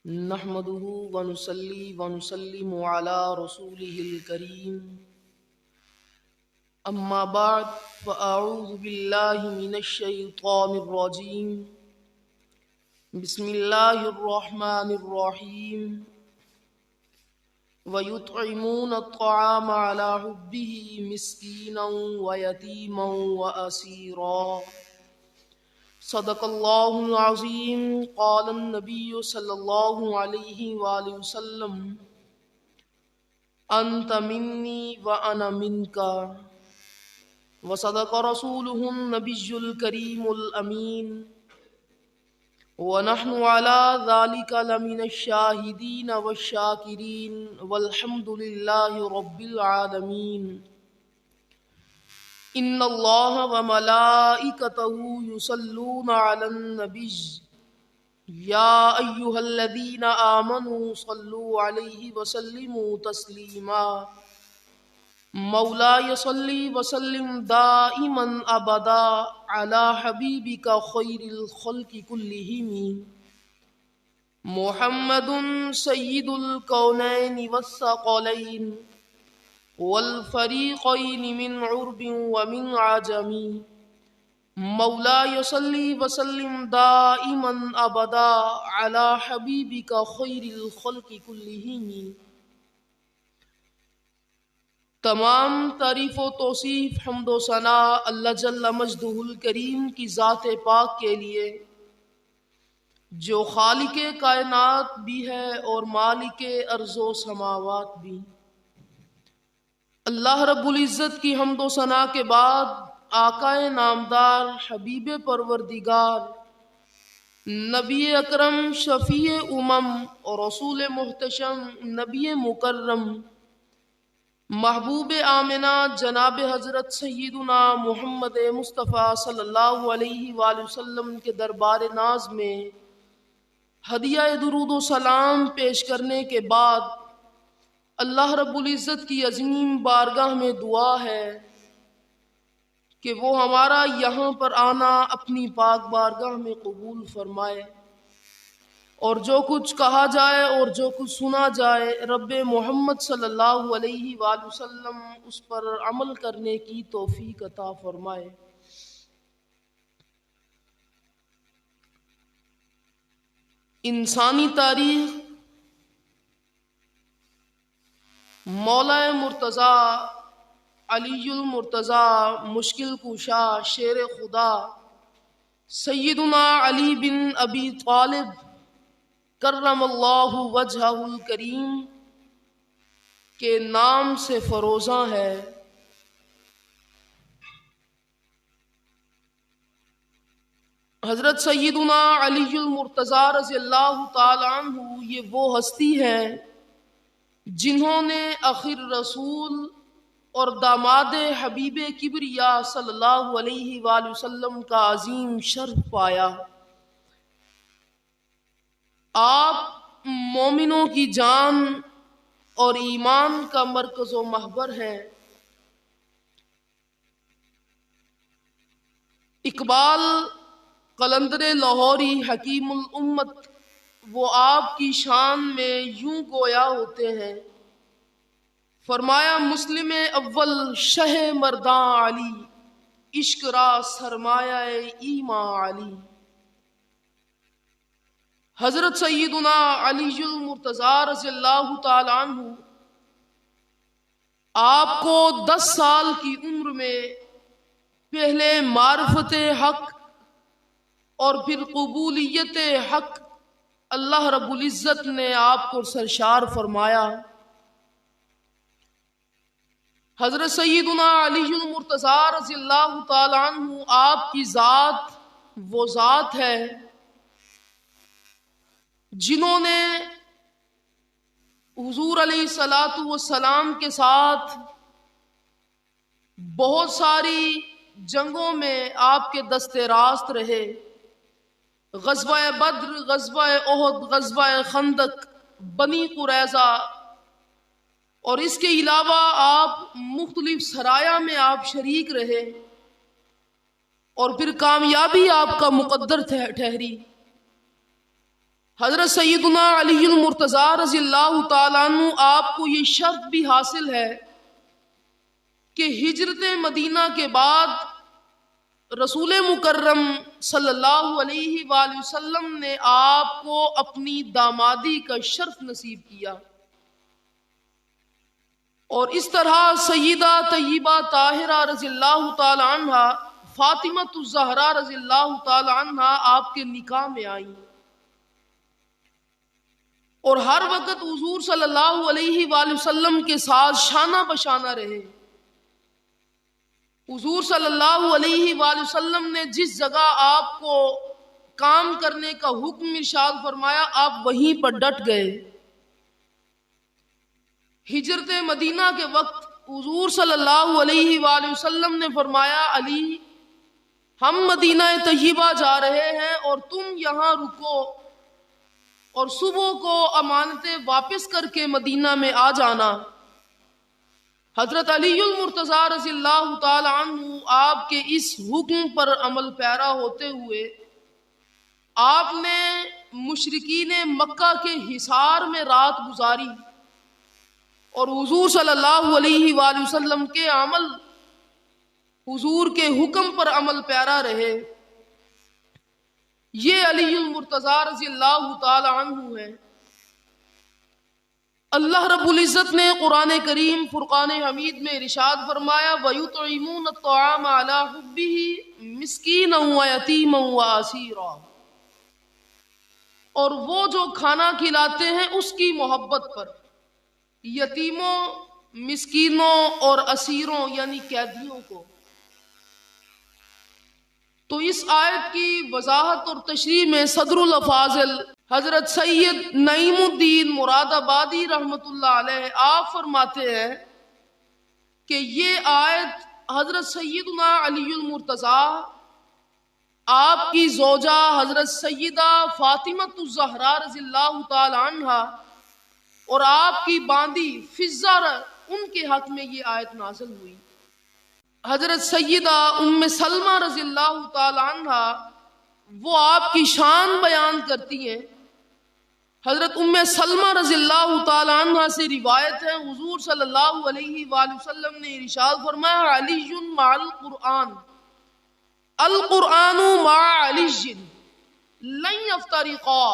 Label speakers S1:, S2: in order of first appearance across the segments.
S1: نحمده ونصلي ونسلم على رسوله الكريم أما بعد فأعوذ بالله من الشيطان الرجيم بسم الله الرحمن الرحيم ويطعمون الطعام على حبه مسكينا ويتيما وأسيرا صدق الله العظيم. قال النبي صلى الله عليه وآله وسلم أنت مني وأنا منك. وصدق رسوله النبي الكريم الأمين. ونحن على ذلك لمن الشاهدين والشاكرين والحمد لله رب العالمين. ان اللہ وملائکتہ یصلون علی النبی یا ایھا الذین آمنوا صلوا علیہ وسلموا تسلیما. مولاي صل وسلم دائما ابدا علی حبیبک خیر الخلق کلہم محمد سید الکونین والثقلین والفریقین من عرب ومن عجم. مولاي صل وسلم دائما ابدا علی حبیبک خیر الخلق کلہم. تمام تعریف و توصیف حمد و ثناء اللہ جل مجدہ الکریم کی ذات پاک کے لیے جو خالق کائنات بھی ہے اور مالک ارض و سماوات بھی. اللہ رب العزت کی حمد و ثناء کے بعد آقائے نامدار حبیب پروردگار نبی اکرم شفیع امم اور رسول محتشم نبی مکرم محبوب آمنہ جناب حضرت سیدنا محمد مصطفیٰ صلی اللہ علیہ وآلہ وسلم کے دربار ناز میں ہدیہ درود و سلام پیش کرنے کے بعد اللہ رب العزت کی عظیم بارگاہ میں دعا ہے کہ وہ ہمارا یہاں پر آنا اپنی پاک بارگاہ میں قبول فرمائے، اور جو کچھ کہا جائے اور جو کچھ سنا جائے رب محمد صلی اللہ علیہ وآلہ وسلم اس پر عمل کرنے کی توفیق عطا فرمائے. انسانی تاریخ مولا مرتضیٰ علی المرتضیٰ مشکل کشا شیر خدا سیدنا علی بن ابی طالب کرم اللہ وجہہ الکریم کے نام سے فروزاں ہے. حضرت سیدنا علی المرتضیٰ رضی اللہ تعالی عنہ یہ وہ ہستی ہے جنہوں نے آخر رسول اور داماد حبیب کبریا صلی اللہ علیہ وآلہ وسلم کا عظیم شرف پایا. آپ مومنوں کی جان اور ایمان کا مرکز و محور ہیں. اقبال قلندر لاہوری حکیم الامت وہ آپ کی شان میں یوں گویا ہوتے ہیں، فرمایا مسلم اول شہ مرداں علی عشق را سرمایہ ایمان علی. حضرت سیدنا علی المرتضیٰ رضی اللہ تعالی عنہ آپ کو 10 سال کی عمر میں پہلے معرفت حق اور پھر قبولیت حق اللہ رب العزت نے آپ کو سرشار فرمایا. حضرت سیدنا علی المرتضیٰ رضی اللہ تعالی عنہ آپ کی ذات وہ ذات ہے جنہوں نے حضور علیہ الصلاۃ والسلام کے ساتھ بہت ساری جنگوں میں آپ کے دستے راست رہے. غزوہ بدر، غزوہ احد، غزوہ خندق، بنی قریظہ، اور اس کے علاوہ آپ مختلف سرایہ میں آپ شریک رہے اور پھر کامیابی آپ کا مقدر ٹھہری. حضرت سیدنا علی المرتضیٰ رضی اللہ تعالیٰ عنہ آپ کو یہ شرط بھی حاصل ہے کہ ہجرت مدینہ کے بعد رسول مکرم صلی اللہ علیہ وآلہ وسلم نے آپ کو اپنی دامادی کا شرف نصیب کیا، اور اس طرح سیدہ طیبہ طاہرہ رضی اللہ تعالی عنہ، فاطمہ الزہرا رضی اللہ تعالی عنہ آپ کے نکاح میں آئیں، اور ہر وقت حضور صلی اللہ علیہ وآلہ وسلم کے ساتھ شانہ بشانہ رہے۔ حضور صلی اللہ علیہ وآلہ وسلم نے جس جگہ آپ کو کام کرنے کا حکم ارشاد فرمایا، آپ وہیں پر ڈٹ گئے۔ ہجرت مدینہ کے وقت حضور صلی اللہ علیہ وآلہ وسلم نے فرمایا، علی ہم مدینہ طیبہ جا رہے ہیں اور تم یہاں رکو، اور صبح کو امانتیں واپس کر کے مدینہ میں آ جانا۔ حضرت علی المرتضیٰ رضی اللہ تعالی عنہ آپ کے اس حکم پر عمل پیرا ہوتے ہوئے آپ نے مشرکین مکہ کے حصار میں رات گزاری، اور حضور صلی اللہ علیہ وآلہ وسلم کے عمل، حضور کے حکم پر عمل پیرا رہے۔ یہ علی المرتضیٰ رضی اللہ تعالی عنہ ہے۔ اللہ رب العزت نے قرآن کریم فرقان حمید میں ارشاد فرمایا، وَيُطْعِمُونَ الطَّعَامَ عَلَىٰ حُبِّهِ مِسْكِينًا وَيَتِيمًا وَأَسِيرًا، اور وہ جو کھانا کھلاتے ہیں اس کی محبت پر، یتیموں، مسکینوں اور اسیروں یعنی قیدیوں کو۔ تو اس آیت کی وضاحت اور تشریح میں صدر الافاضل حضرت سید نعیم الدین مراد آبادی رحمۃ اللہ علیہ آپ فرماتے ہیں کہ یہ آیت حضرت سیدنا علی المرتضیٰ، آپ کی زوجہ حضرت سیدہ فاطمہ الزہرا رضی اللہ تعالی عنہا اور آپ کی باندی فضہ، ان کے حق میں یہ آیت نازل ہوئی۔ حضرت سیدہ ام سلمہ رضی اللہ تعالی عنہا وہ آپ کی شان بیان کرتی ہیں۔ حضرت ام سلمہ رضی اللہ تعالی عنہ سے روایت ہے، حضور صلی اللہ علیہ وآلہ وسلم نے ارشاد فرمایا، علی مع القرآن، القرآن مع علی لن یفترقا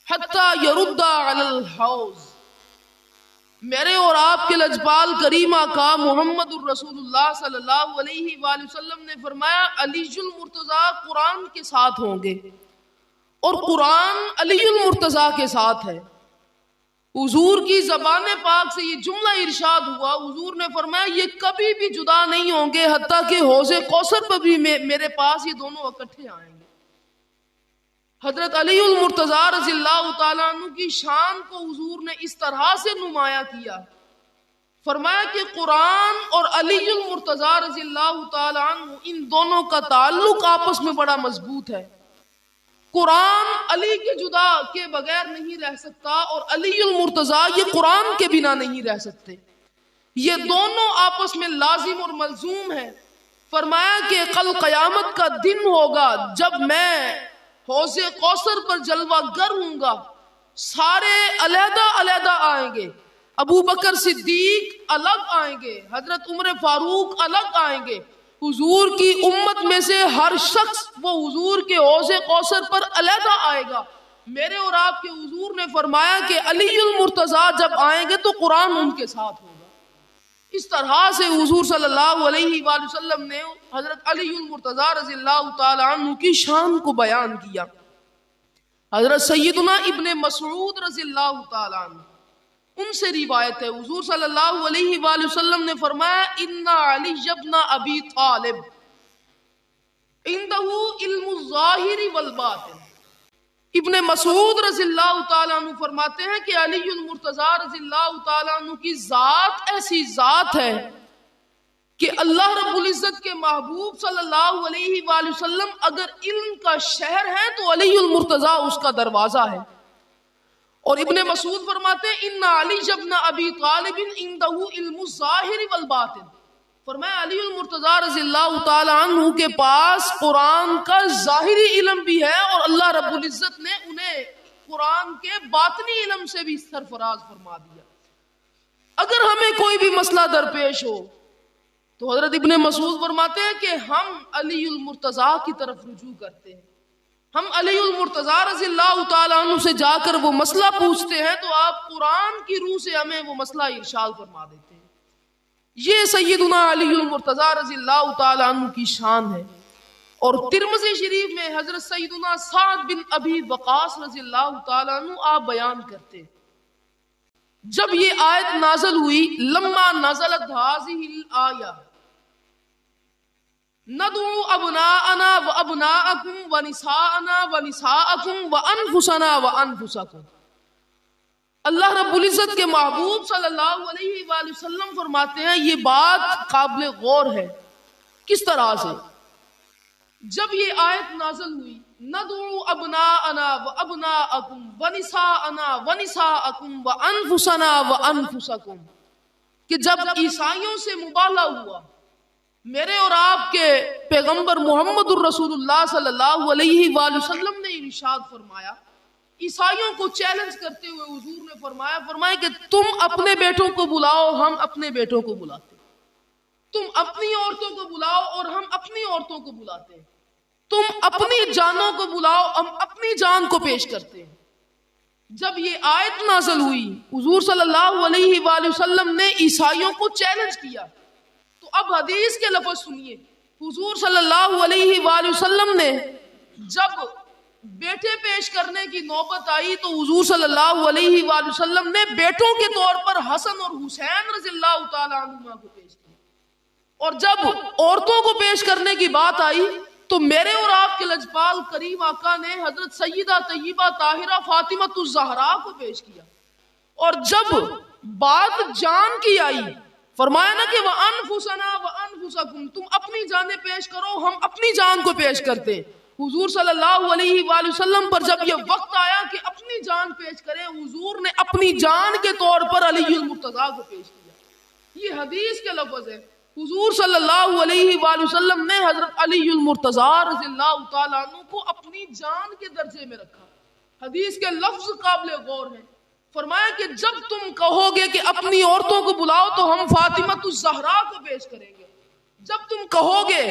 S1: حتی یردا علی الحوض۔ میرے اور آپ کے لجپال کریم آقا محمد الرسول اللہ صلی اللہ علیہ وآلہ وسلم نے فرمایا، علی المرتضیٰ قرآن کے ساتھ ہوں گے، اور قرآن علی المرتضیٰ کے ساتھ ہے۔ حضور کی زبان پاک سے یہ جملہ ارشاد ہوا، حضور نے فرمایا یہ کبھی بھی جدا نہیں ہوں گے، حتیٰ کہ حوض کوثر پر بھی میرے پاس یہ دونوں اکٹھے آئیں گے۔ حضرت علی المرتضیٰ رضی اللہ تعالیٰ عنہ کی شان کو حضور نے اس طرح سے نمایاں کیا، فرمایا کہ قرآن اور علی المرتضیٰ رضی اللہ تعالیٰ عنہ، ان دونوں کا تعلق آپس میں بڑا مضبوط ہے۔ قرآن علی کے جدا کے بغیر نہیں رہ سکتا، اور علی المرتضیٰ یہ قرآن کے بنا نہیں رہ سکتے، یہ دونوں آپس میں لازم اور ملزوم ہیں۔ فرمایا کہ کل قیامت کا دن ہوگا جب میں حوض کوثر پر جلوہ گر ہوں گا، سارے علیحدہ علیحدہ آئیں گے، ابو بکر صدیق الگ آئیں گے، حضرت عمر فاروق الگ آئیں گے، حضور کی امت میں سے ہر شخص وہ حضور کے حوض کوثر پر علیحدہ آئے گا۔ میرے اور آپ کے حضور نے فرمایا کہ علی المرتضیٰ جب آئیں گے تو قرآن ان کے ساتھ ہوگا۔ اس طرح سے حضور صلی اللہ علیہ وآلہ وسلم نے حضرت علی المرتضیٰ رضی اللہ تعالی عنہ کی شان کو بیان کیا۔ حضرت سیدنا ابن مسعود رضی اللہ تعالی عنہ، ان سے روایت ہے، حضور صلی اللہ علیہ وآلہ وسلم نے فرمایا، ان علی ابن ابی طالب عنده علم الظاہر والباطن۔ ابن مسعود رضی اللہ تعالیٰ عنہ فرماتے ہیں کہ علی المرتضیٰ رضی اللہ تعالیٰ عنہ کی ذات ایسی ذات ہے کہ اللہ رب العزت کے محبوب صلی اللہ علیہ وآلہ وسلم اگر علم کا شہر ہے تو علی المرتضیٰ اس کا دروازہ ہے۔ اور ابن مسعود فرماتے ہیں، ان علی ابن ابی طالب عنده علم الظاہر والباطن۔ فرمایا علی المرتضیٰ رضی اللہ تعالی عنہ کے پاس قرآن کا ظاہری علم بھی ہے، اور اللہ رب العزت نے انہیں قرآن کے باطنی علم سے بھی سرفراز فرما دیا۔ اگر ہمیں کوئی بھی مسئلہ درپیش ہو تو حضرت ابن مسعود فرماتے ہیں کہ ہم علی المرتضیٰ کی طرف رجوع کرتے ہیں، ہم علی المرتضیٰ رضی اللہ تعالیٰ عنہ سے جا کر وہ مسئلہ پوچھتے ہیں تو آپ قرآن کی روح سے ہمیں وہ مسئلہ ارشاد فرما دیتے ہیں۔ یہ سیدنا علی المرتضیٰ رضی اللہ تعالیٰ عنہ کی شان ہے۔ اور ترمذی شریف میں حضرت سیدنا سعد بن ابی وقاص رضی اللہ تعالیٰ عنہ آپ بیان کرتے ہیں، جب یہ آیت نازل ہوئی، لما نزلت هذه الآیہ ندعو ابناءنا وابناءکم ونساءنا ونساءکم وانفسنا وانفسکم، اللہ رب العزت کے محبوب صلی اللہ علیہ وآلہ وسلم فرماتے ہیں یہ بات قابل غور ہے۔ کس طرح سے؟ جب یہ آیت نازل ہوئی، ندعو ابناءنا وابناءکم ونساءنا ونساءکم وانفسنا وانفسکم، کہ جب عیسائیوں سے مبالغہ ہوا، میرے اور آپ کے پیغمبر محمد الرسول اللہ صلی اللہ علیہ وآلہ وسلم نے ارشاد فرمایا، عیسائیوں کو چیلنج کرتے ہوئے حضور نے فرمایا کہ تم اپنے بیٹوں کو بلاؤ، ہم اپنے بیٹوں کو بلاتے، تم اپنی عورتوں کو بلاؤ اور ہم اپنی عورتوں کو بلاتے ہیں، تم اپنی جانوں کو بلاؤ، ہم اپنی جان کو پیش کرتے ہیں۔ جب یہ آیت نازل ہوئی، حضور صلی اللہ علیہ وآلہ وسلم نے عیسائیوں کو چیلنج کیا۔ تو اب حدیث کے لفظ سنیے، حضور صلی اللہ علیہ وآلہ وسلم نے جب بیٹے پیش کرنے کی نوبت آئی تو حضور صلی اللہ علیہ وآلہ وسلم نے بیٹوں کے طور پر حسن اور حسین رضی اللہ تعالیٰ عنہما کو پیش کیا، اور جب عورتوں کو پیش کرنے کی بات آئی تو میرے اور آپ کے لجپال کریم آقا نے حضرت سیدہ طیبہ طاہرہ فاطمۃ الزہرا کو پیش کیا، اور جب بات جان کی آئی فرمایا نا کہ وَأَنفُسَنَا وَأَنفُسَكُمْ، تم اپنی جانیں پیش کرو، ہم اپنی جان کو پیش کرتے ہیں۔ حضور صلی اللہ علیہ وآلہ وسلم پر جب یہ وقت آیا کہ اپنی جان پیش کریں، حضور نے اپنی جان کے طور پر علی المرتضیٰ کو پیش کیا۔ یہ حدیث کے لفظ ہے، حضور صلی اللہ علیہ وآلہ وسلم نے حضرت علی المرتضیٰ رضی اللہ تعالیٰ عنہ کو اپنی جان کے درجے میں رکھا۔ حدیث کے لفظ قابل غور ہیں، فرمایا کہ جب تم کہو گے کہ اپنی عورتوں کو بلاؤ تو ہم فاطمۃ الزہرا کو پیش کریں گے، جب تم کہو گے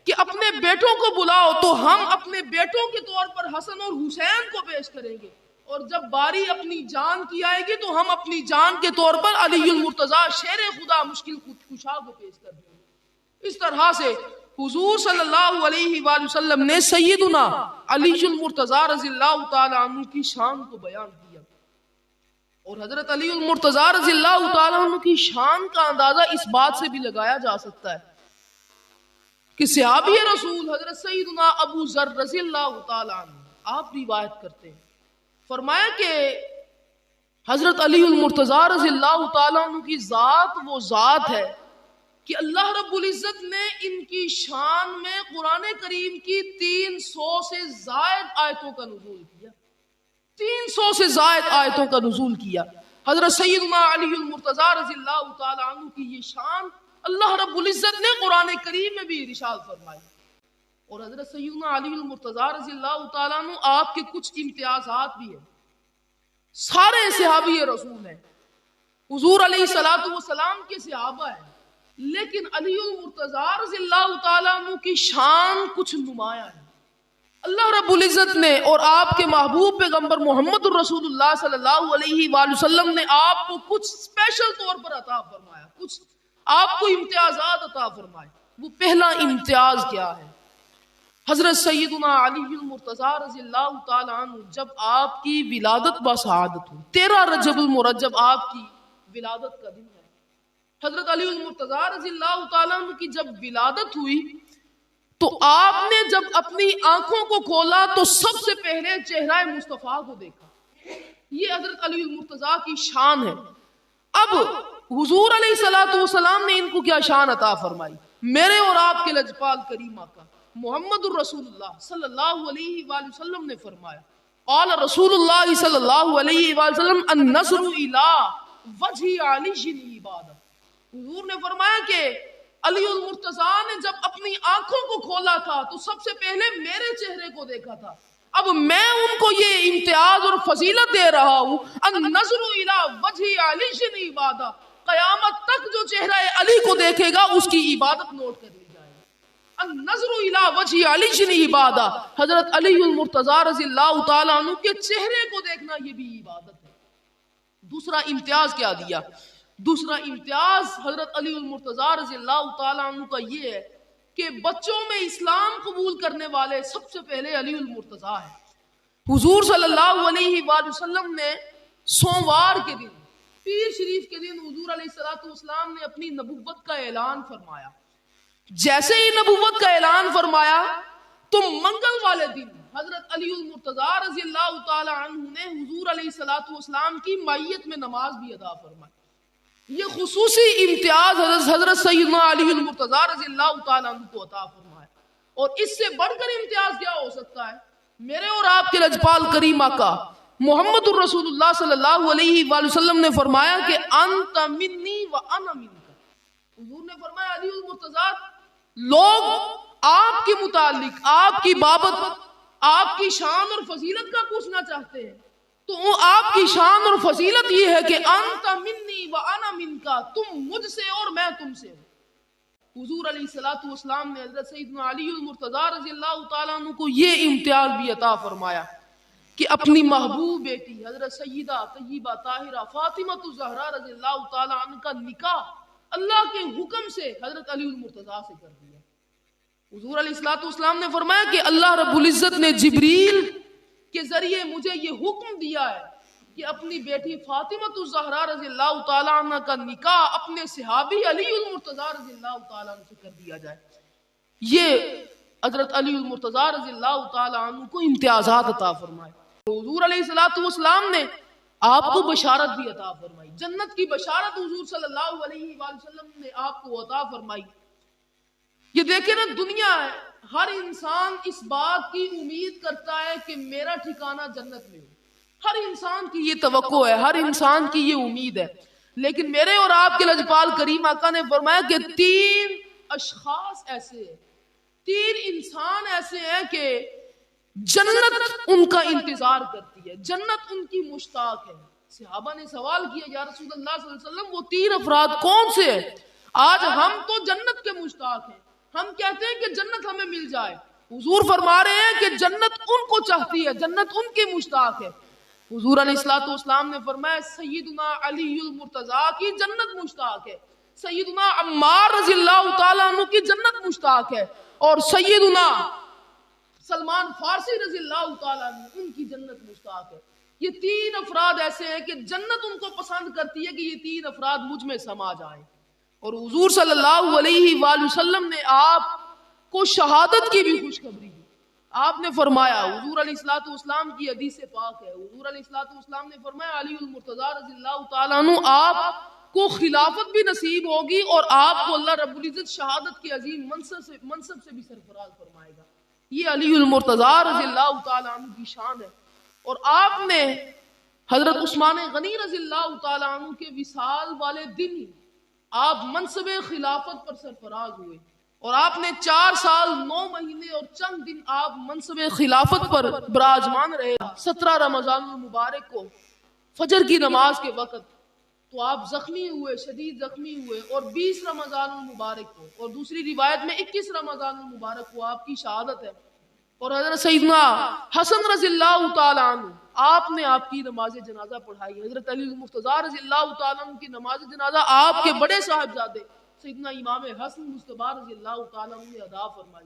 S1: کہ اپنے بیٹوں کو بلاؤ تو ہم اپنے بیٹوں کے طور پر حسن اور حسین کو پیش کریں گے، اور جب باری اپنی جان کی آئے گی تو ہم اپنی جان کے طور پر علی المرتضیٰ شیر خدا مشکل کشا کو پیش کر دیں گے۔ اس طرح سے حضور صلی اللہ علیہ وآلہ وسلم نے سیدنا علی المرتضیٰ رضی اللہ تعالی عنہ کی شان کو بیان کیا، اور حضرت علی المرتضیٰ رضی اللہ تعالی عنہ کی شان کا اندازہ اس بات سے بھی لگایا جا سکتا ہے کہ صحابی رسول حضرت سیدنا ابو ذر رضی اللہ تعالی عنہ آپ روایت کرتے ہیں، فرمایا کہ حضرت علی المرتضیٰ رضی اللہ تعالیٰ عنہ کی ذات وہ ذات ہے کہ اللہ رب العزت نے ان کی شان میں قرآن کریم کی 300 سے زائد آیتوں کا نزول کیا، 300 سے زائد آیتوں کا نزول کیا۔ حضرت سیدنا علی المرتضیٰ رضی اللہ تعالیٰ عنہ کی یہ شان اللہ رب العزت نے قرآن کریم میں بھی ارشاد فرمائی، اور حضرت سیدنا علی المرتضیٰ رضی اللہ تعالیٰ عنہ آپ کے کچھ امتیازات بھی ہیں۔ سارے صحابی رسول ہیں، حضور علیہ السلام کے صحابہ ہیں، لیکن علی المرتضیٰ رضی اللہ تعالیٰ عنہ کی شان کچھ نمایاں ہے۔ اللہ رب العزت نے اور آپ کے محبوب پیغمبر محمد الرسول اللہ صلی اللہ علیہ وآلہ وسلم نے آپ کو کچھ اسپیشل طور پر عطا فرمایا، کچھ آپ کو امتیازات عطا فرمائے۔ وہ پہلا امتیاز کیا ہے؟ حضرت سیدنا علی المرتضیٰ رضی اللہ تعالیٰ عنہ جب آپ کی ولادت بسعادت ہوئی، 13 رجب المرجب آپ کی ولادت کا دن ہے، حضرت علی المرتضیٰ رضی اللہ تعالیٰ عنہ کی جب ولادت ہوئی تو آپ نے جب اپنی آنکھوں کو کھولا تو سب سے پہلے چہرہ مصطفیٰ کو دیکھا۔ یہ حضرت علی المرتضیٰ کی شان ہے۔ اب حضور علیہ السلام نے ان کو کیا شان عطا فرمائی؟ میرے اور آپ کے لجپال کریم آقا محمد الرسول اللہ صلی اللہ علیہ وآلہ وسلم نے فرمایا، قال رسول اللہ صلی اللہ علیہ وآلہ وسلم النظر الی وجہ علی عبادت۔ حضور نے فرمایا کہ علی المرتضیٰ نے جب اپنی آنکھوں کو کھولا تھا تو سب سے پہلے میرے چہرے کو دیکھا تھا، اب میں ان کو یہ امتیاز اور فضیلت دے رہا ہوں، النظر الی وجہ علی عبادہ، قیامت تک جو چہرہ علی کو دیکھے گا اس کی عبادت نوٹ کر لی جائے گی۔ النظر الی وجہ علی عبادہ، حضرت علی المرتضیٰ رضی اللہ تعالیٰ عنہ کے چہرے کو دیکھنا یہ بھی عبادت ہے۔ دوسرا امتیاز کیا دیا؟ دوسرا امتیاز حضرت علی المرتضیٰ رضی اللہ تعالیٰ عنہ کا یہ ہے کہ بچوں میں اسلام قبول کرنے والے سب سے پہلے علی المرتضیٰ ہے۔ حضور صلی اللہ علیہ وآلہ وسلم نے سوموار کے دن، پیر شریف کے دن، حضور علیہ السلام نے اپنی نبوت کا اعلان فرمایا۔ جیسے ہی نبوت کا اعلان فرمایا تو منگل والے دن حضرت علی المرتضیٰ رضی اللہ تعالی عنہ نے حضور علیہ السلام کی معیت میں نماز بھی ادا فرمائی۔ یہ خصوصی امتیاز حضرت سیدنا علی المرتضیٰ رضی اللہ تعالیٰ عنہ کو عطا فرمایا۔ اور اس سے بڑھ کر امتیاز کیا ہو سکتا ہے؟ میرے اور آپ کے لجپال کریم آقا محمد الرسول اللہ صلی اللہ علیہ وآلہ وسلم نے فرمایا کہ انت منی و انا منک۔ حضور نے فرمایا علی المرتضیٰ، لوگ آپ کے متعلق، آپ کی بابت، آپ کی شان اور فضیلت کا پوچھنا چاہتے ہیں، تو آپ کی شان اور فضیلت یہ ہے کہ انت منی و انا منکا، تم مجھ سے اور میں تم سے ہوں۔ حضور علیہ السلام نے حضرت سیدنا علی المرتضیٰ رضی اللہ تعالیٰ عنہ کو یہ امتیاز بھی عطا فرمایا کہ اپنی محبوب بیٹی حضرت سیدہ طیبہ طاہرہ فاطمہ الزہرا رضی اللہ تعالیٰ عنہ کا نکاح اللہ کے حکم سے حضرت علی المرتضیٰ سے کر دیا۔ حضور علیہ السلام نے فرمایا کہ اللہ رب العزت نے جبریل کے ذریعے مجھے یہ حکم دیا ہے کہ اپنی بیٹی فاطمہ الزہرا رضی اللہ تعالیٰ عنہ کا نکاح اپنے صحابی علی المرتضیٰ رضی اللہ تعالیٰ عنہ سے کر دیا جائے۔ یہ حضرت علی المرتضیٰ رضی اللہ تعالیٰ عنہ کو امتیازات عطا فرمائے۔ حضور علیہ السلام نے آپ کو بشارت بھی عطا فرمائی، جنت کی بشارت حضور صلی اللہ علیہ وآلہ وسلم نے آپ کو عطا فرمائی۔ یہ دیکھیں نا، دنیا ہے، ہر انسان اس بات کی امید کرتا ہے کہ میرا ٹھکانہ جنت میں ہو، ہر انسان کی یہ توقع ہے، ہر انسان کی یہ امید ہے۔ لیکن میرے اور آپ کے لجپال کریم آقا نے فرمایا کہ تین اشخاص ایسے ہیں، تین انسان ایسے ہیں کہ جنت ان کا انتظار کرتی ہے، جنت ان کی مشتاق ہے۔ صحابہ نے سوال کیا، یا رسول اللہ صلی اللہ علیہ وسلم وہ تین افراد کون سے ہیں؟ آج ہم تو جنت کے مشتاق ہیں، ہم کہتے ہیں کہ جنت ہمیں مل جائے، حضور فرما رہے ہیں کہ جنت ان کو چاہتی ہے، جنت ان کی مشتاق ہے۔ حضور علیہ السلام نے فرمایا سیدنا علی المرتضیٰ کی جنت مشتاق ہے، سیدنا عمار رضی اللہ تعالیٰ عنہ کی جنت مشتاق ہے، اور سیدنا سلمان فارسی رضی اللہ تعالیٰ عنہ ان کی جنت مشتاق ہے۔ یہ تین افراد ایسے ہیں کہ جنت ان کو پسند کرتی ہے کہ یہ تین افراد مجھ میں سما جائیں۔ اور حضور صلی اللہ علیہ وآلہ وسلم نے آپ کو شہادت کی بھی خوشخبری دی۔ آپ نے فرمایا، حضور علیہ السلام کی حدیث پاک ہے، حضور علیہ السلام نے فرمایا علی المرتضیٰ رضی اللہ تعالیٰ عنہ آپ کو خلافت بھی نصیب ہوگی اور آپ کو اللہ رب العزت شہادت کے عظیم منصب سے بھی سرفراز فرمائے گا۔ یہ علی المرتضیٰ رضی اللہ تعالیٰ عنہ کی شان ہے۔ اور آپ نے حضرت عثمان غنی رضی اللہ تعالیٰ عنہ کے وصال والے دن ہی آپ منصب خلافت پر سرفراز ہوئے، اور آپ نے 4 سال 9 مہینے اور چند دن آپ منصب خلافت پر براجمان رہے۔ 17 رمضان المبارک کو فجر کی نماز کے وقت تو آپ زخمی ہوئے، شدید زخمی ہوئے، اور 20 رمضان المبارک کو، اور دوسری روایت میں 21 رمضان المبارک کو آپ کی شہادت ہے۔ اور حضرت سیدنا حسن رضی اللہ تعالیٰ عنہ آپ نے آپ کی نماز جنازہ پڑھائی۔ حضرت علی المرتضیٰ رضی اللہ تعالیٰ عنہ کی نماز جنازہ آپ کے بڑے صاحبزادے سیدنا امام حسن مصطفیٰ رضی اللہ تعالیٰ عنہ نے ادا فرمائی،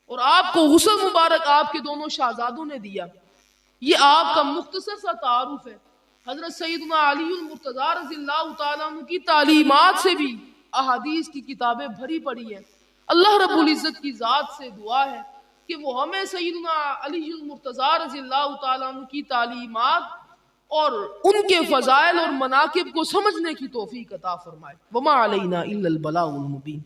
S1: اور آپ کو غسل مبارک آپ کے دونوں شہزادوں نے دیا۔ یہ آپ کا مختصر سا تعارف ہے۔ حضرت سیدنا علی المرتضیٰ رضی اللہ تعالیٰ عنہ کی تعلیمات سے بھی احادیث کی کتابیں بھری پڑی ہیں۔ اللہ رب العزت کی ذات سے دعا ہے کہ وہ ہمیں سیدنا علی المرتضیٰ رضی اللہ تعالیٰ عنہ کی تعلیمات اور ان کے فضائل اور مناقب کو سمجھنے کی توفیق عطا فرمائے۔ وما علینا الا البلاغ المبین۔